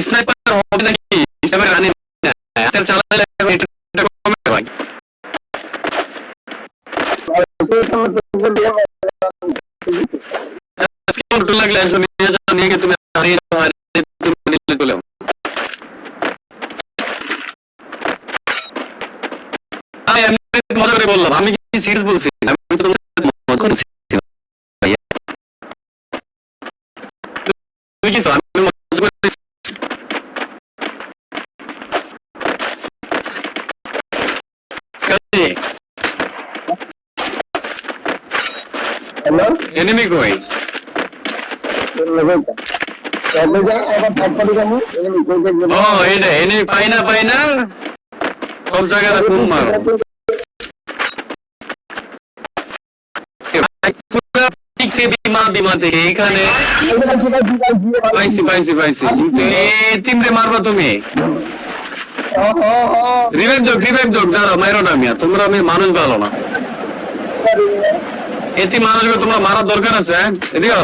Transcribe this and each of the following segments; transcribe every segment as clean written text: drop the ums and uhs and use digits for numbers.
Sniper হবে নাকি sniper রানি না আজকাল চালালে এটা কমে ভাই আজকে লাগলে আসলে নিয়ে গিয়ে তুমি চলে আমি মজা করে বললাম আমি কি সিরিয়াস বলছি আমি তো মজা করছি ভাইয়া তুই কি আমি মজা করে কাজে হ্যালো এনিমি কই ও এটা এনিমি পাই না সব জায়গায় ফোন মারো এখানে পাইছি কিন্তু তিনটে মারবা তুমি রিভাইভ যোগ দাঁড়াও মারো না মিয়া তোমরা আমি মানুষ ভালো না এটি মানুষকে তোমরা মারার দরকার আছে এদিকে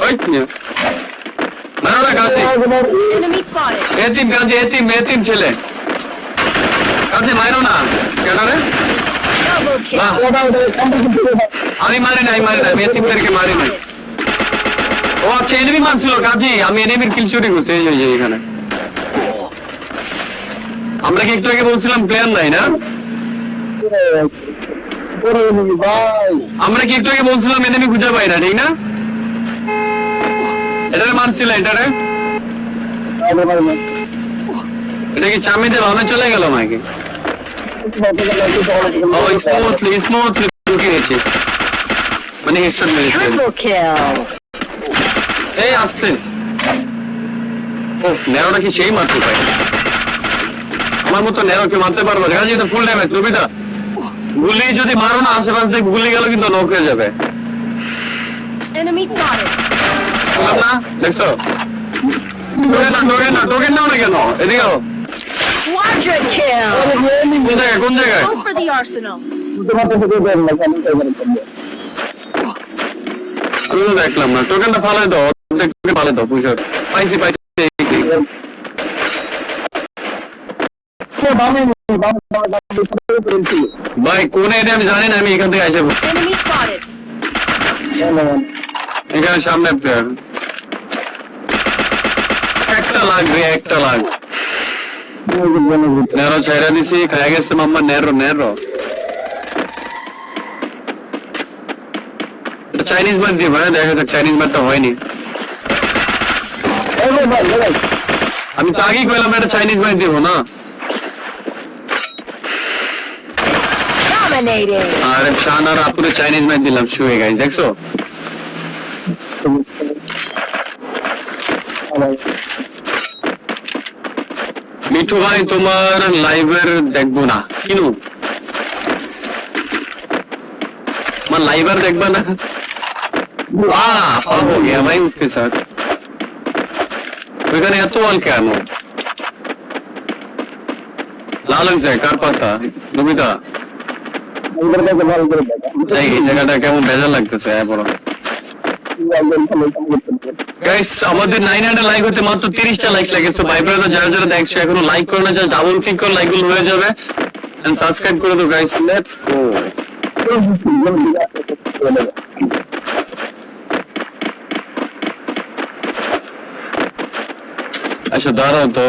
ওই মারো না কাছে এতিম ছেলে কাছে মারো না কেন রে আমি মারি নাই আমি এতিমদেরকে মারি নাই ও আচ্ছা এনিমি মারছিল কাজী আমি এনিমির কিল চুরি করছি এই এখানে আমরা কি একটু আগে বলছিলাম প্লেয়ার নাই না আমরা কি একটু আগে বলছিলাম এনিমি খুঁজে পাই না ঠিক না এটারে মারছিল এটারে এটা কি চামিতে ভাবে চলে গেল নাকি স্মুথলি ঢুকে গেছে মানে হেডশট মেরেছে এই আসছে ও নেরোটা কি সেই মারতে পারে আমার মতো নেরো কি মারতে পারবো দেখা যায় তো ফুল ড্যামেজ সুবিধা গুলি যদি মারো না আশেপাশ থেকে গুলি গেল কিন্তু নক হয়ে যাবে না দেখছো টোকেন নাও না কেন এদিকে কোন জায়গায় আমি তো দেখলাম না টোকেনটা ফালাই দাও ফালাই দাও পুষো পাইছি ভাই কোন এরিয়া আমি জানি না আমি এখান থেকে আসবো এখানে সামনে একটা লাগবে নেরো ছেড়ে দিছি খাই গেছে মাম্মা নেরো চাইনিজ মার দিব হ্যাঁ দেখা যাক চাইনিজ মারটা হয়নি আমি তো আগেই কইলাম এটা চাইনিজ মার দিব না আরে শানার আপুরে চাইনিজ মার দিলাম শুয়ে গাইস দেখছো মিঠু ভাই তোমার লাইভের দেখবো না কিনু আমার লাইভার দেখবা না हो गया भाई उसके साथ ওইখানে এত অল কেন লাল যায় কার পাতা নমিতা এই জায়গাটা কেমন বেজার লাগতেছে বড় গাইস আমাদের 900 লাইক হতে মাত্র 30টা লাইক লাগে তো ভাই ব্রাদার যারা দেখছো এখনো লাইক করে না যারা ডাবল ক্লিক করে লাইক গুলো হয়ে যাবে এন্ড সাবস্ক্রাইব করে দাও গাইস লেটস গো আচ্ছা দাঁড়াও তো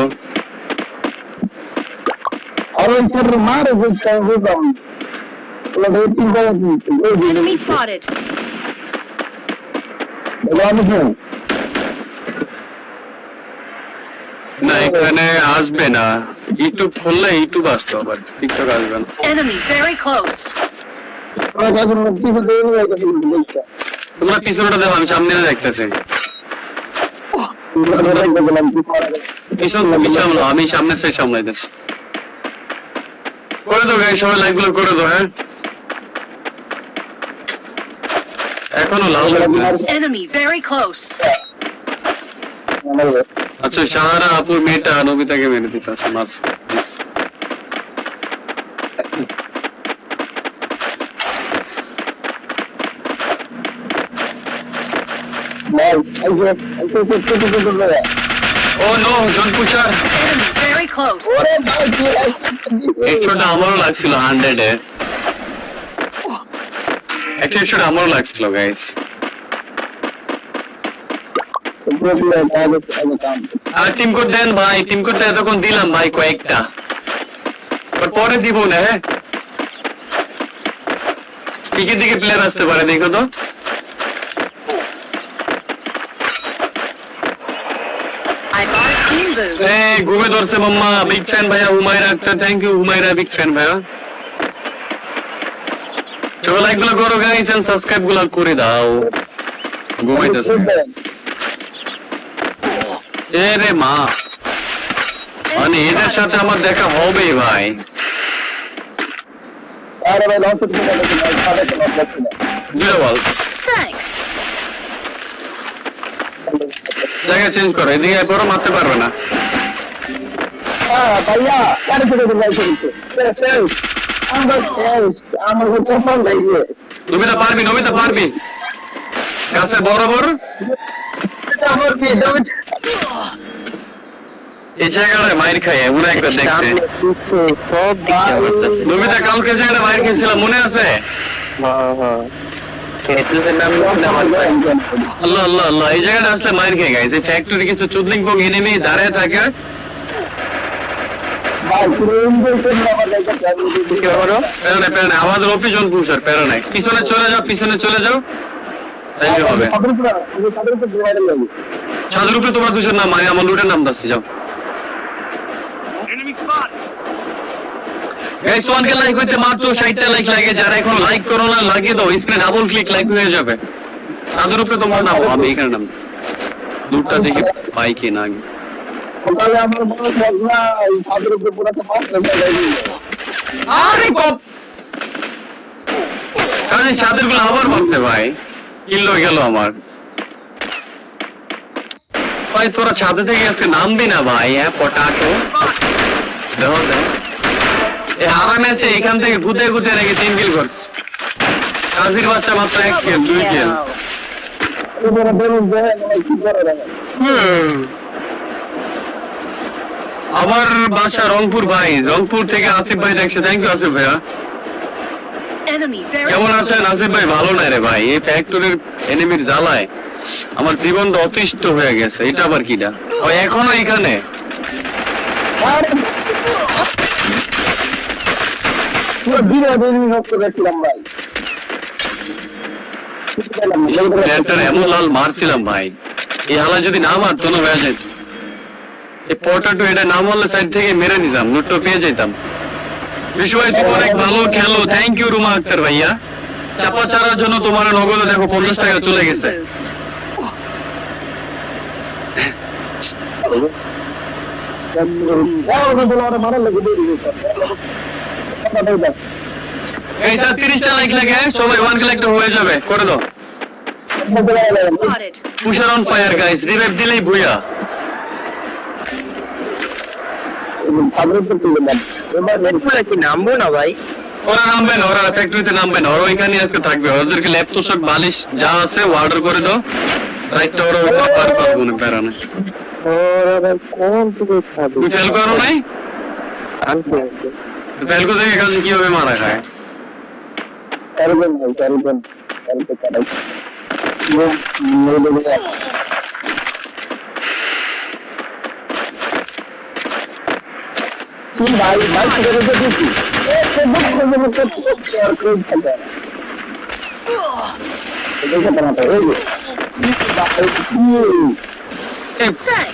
Enemy spotted. না এখানে আসবে না ইউটিউব খুললে ইউটিউব আসতো আবার টিকটক আসবে না Enemy very close. তোমরা পিছনটা দেখো আমি সামনে দেখতেছি আমি সামনে থেকে সামলাইতেছি করে দাও গাইস সবাই লাইক গুলো করে দাও হ্যাঁ এখনো লাল Enemy very close. আচ্ছা সাহারা আপুর মেয়েটা নবিতাকে মেরে দিতেছে মাছ ও নো জন পুষার Enemy very close. ওরে ভাই কি একশোটা আমারও লাগছিল 100 এ একটা একশোটা আমারও লাগছিল গাইস আর টিম কোড দেন ভাই টিম কোডটা এতক্ষণ দিলাম ভাই কয়েকটা পরে দিব না হ্যাঁ দিকে দিকে প্লেয়ার আসতে পারে দেখো তো I got a team boost. ঘুমে ধরছে মাম্মা বিগ ফ্যান ভাইয়া Humaira Akter thank you Humaira big fan ভাইয়া চলো লাইক গুলো করো গাইস এন্ড সাবস্ক্রাইব গুলো করে দাও ঘুমাইতেছে রে মা মানে এদের সাথে আমার দেখা হবে ভাই আরে ভাই লঞ্চ করতে জিরো বল Thanks. জায়গা চেঞ্জ করো এদিকে পরও মারতে পারবে না হ্যাঁ ভাইয়া কেন ছেড়ে দিন ভাই করতে আমার কখন লাগছে নমিতা পারবি গাছের বরাবর আমার কি এই জায়গাটায় মাইর খাই এমন একটা দেখতে সব নমিতা কালকে জায়গাটা মাইর খেয়েছিলাম মনে আছে আল্লাহ আল্লাহ আল্লাহ এই জায়গাটা আসলে মাইর খেয়ে গেছে এই ফ্যাক্টরি কিছু চুদলিং পং এনিমি দাঁড়িয়ে থাকে প্যারা নাই আমাদের অফিজন পুষার প্যারা নাই পিছনে চলে যাও তাইলে হবে ছাদের উপরে তোমার দুজন নাম মানে আমার লুটের নাম দাচ্ছি যাও গাইস ওয়ানকে লাইক হইতে মাত্র 60টা লাইক লাগে যারা এখন লাইক করো না লাগিয়ে দাও স্ক্রিনে ডাবল ক্লিক লাইক হয়ে যাবে ছাদের উপরে তোমার নাম আমি এখানে নাম লুটটা দেখি পাই কি না আগে আরে কপ কারণ ছাদের গুলো আবার বসছে ভাই কিল্লো গেল আমার ভাই তোরা ছাদে থেকে আজকে নামবি না ভাই হ্যাঁ পটাটো দেখো এই হারাম আছে এখান থেকে গুদে রেখে 3 কিল করছে কাজির বাচ্চা মাত্র 1 কিল 2 কিল আমার বাসা রংপুর ভাই রংপুর থেকে আসিফ ভাই দেখছে থ্যাংক ইউ আসিফ ভাইয়া Enemy very কেমন close. আছেন আসিফ ভাই ভালো নাই রে ভাই এই ফ্যাক্টরির এনিমির জ্বালায় আমার জীবনটা অতিষ্ঠ হয়ে গেছে এটা আবার কিটা ওই এখনো এখানে এমন লাল মারছিলাম ভাই এই হালা যদি না মারতো না হয়ে যেত এই পটাটো এটা না মারলে সাইড থেকে মেরে নিতাম লুটটো পেয়ে যেতাম বিশ্বভাই তুমি অনেক ভালো খেলো থ্যাংক ইউ রুমা আক্তার ভাইয়া চাপা চারার জন্য তোমার নগদে দেখো 50 টাকা চলে গেছে এই 30টা লাইক লাগে সবাই 1 কালেক্ট হয়ে যাবে করে দাও Spotted. পুশার on fire guys revive দিলেই ভুইয়া নামবো না ভাই ওরা নামবে না ওরা ফ্যাক্টরিতে নামবে না ওরা ওইখানে আজকে থাকবে ওদেরকে ল্যাপ তোষক বালিশ যা আছে অর্ডার করে দাও রাইটটা ওরা পার পারবো না প্যারা না তুমি ফেল করো নাই ফেল করে দেখে কাছে কিভাবে মারা খায় ভাই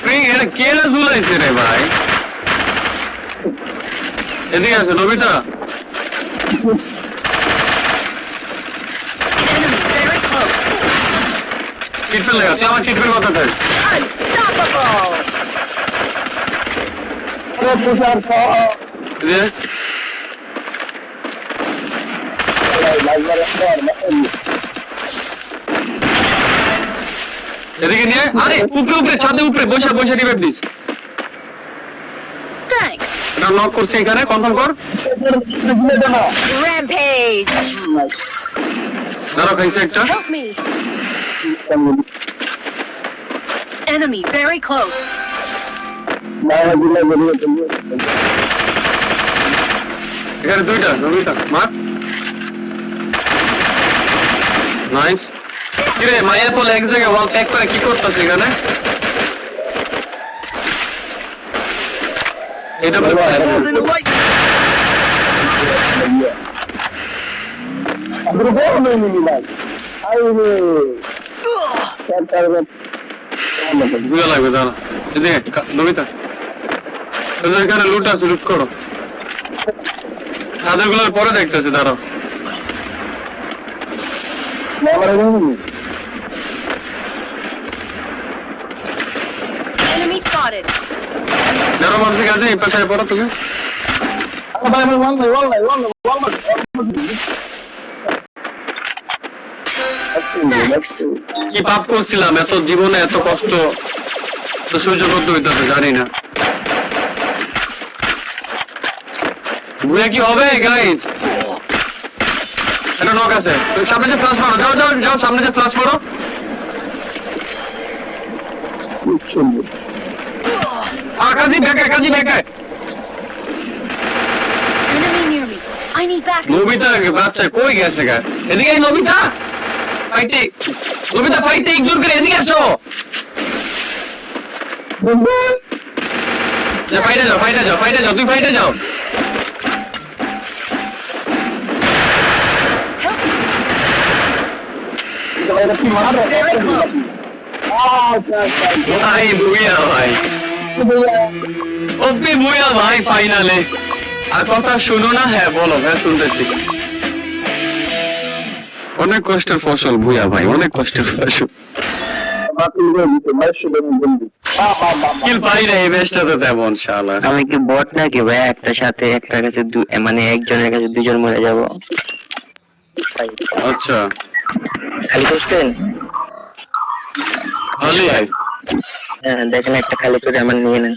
ভাই এটা কে না ঝুলাইছে রে ভাই এদিকে আছে নবিতা Enemy very close. চিটপেল লেগেছে আমার চিটপেল কথা থাক এদিকে নিয়ে আরে উপরে ছাদে উপরে বসে রিভাইভ দিস Thanks. এটা লক করছে এখানে কনফার্ম কর Rampage. দাঁড়াও খাইছে একটা Help me. Enemy very close. বাবা দিলে বেরিয়ে চলবে এখানে দুইটা মার নাইস কিরে মায়ের বলে এক জায়গায় ওয়াল ট্যাগ করে কি করতেছে এখানে এটা Moving away. अगर वो नहीं मिला आई रे क्या कर रहे বুঝা লাগবে দাঁড়া এদিকে নবিতা তোদের এখানে লুট আছে লুট করো তাদেরগুলোর পরে দেখতেছি দাঁড়াও हमारे नहीं Enemy spotted. যারা মানুষ আছে এই পাশে পড়ো তুমি भाई मैं वाला কি পাপ করছিলাম এত জীবনে এত কষ্ট তো সহ্য করতে হইতেছে জানি না বুয়া কি হবে গাইস এটা নক আছে তুমি সামনে যে ফ্লাশ মারো যাও সামনে যে ফ্লাশ মারো কাজী ব্যাকায় Enemy near me. I need backup. Nobita বাচ্চা কই গেছে গা এদিকে এই নবিতা ফাইটে ইগনোর করে এদিকে আসো ফাইটে যাও তুই ফাইটে যাও ভাই বুইয়া ভাই অব্দি বুইয়া ভাই ফাইনালে আর কথা শুনো না হ্যাঁ বলো হ্যাঁ শুনতেছি অনেক কষ্টের ফসল ভুয়া ভাই অনেক কষ্টের ফসল কিল পাই না এই ম্যাচটা তো তেমন শালা আমি কি বট নাকি ভাই একটা সাথে একটা কাছে মানে একজনের কাছে দুজন মরে যাব আচ্ছা খালি করছেন খালি হ্যাঁ দেখেন একটা খালি করে আমার নিয়ে নেন